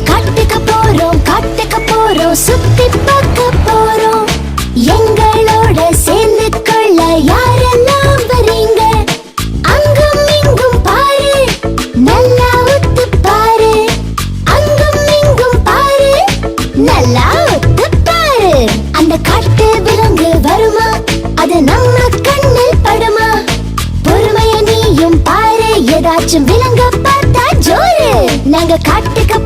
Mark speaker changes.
Speaker 1: காட்டுக்கு போறோம் சுத்தி பார்க்க போறோம். எங்களோட சேர்ந்து கொள்ள யாரெல்லாம் வரீங்க? அங்கும் இங்கும் பாரு, நல்லா ஒத்து பாரு. அங்கும் இங்கும் பாரு, நல்லா ஒத்து பாரு. அந்த காட்டு விலங்கு வருமா? அது நம்ம கண்ணில் படுமா? பொறுமைய நீயும் பாரு, ஏதாச்சும் விலங்க பார்த்தா ஜோரு. நாங்க காட்டுக்கு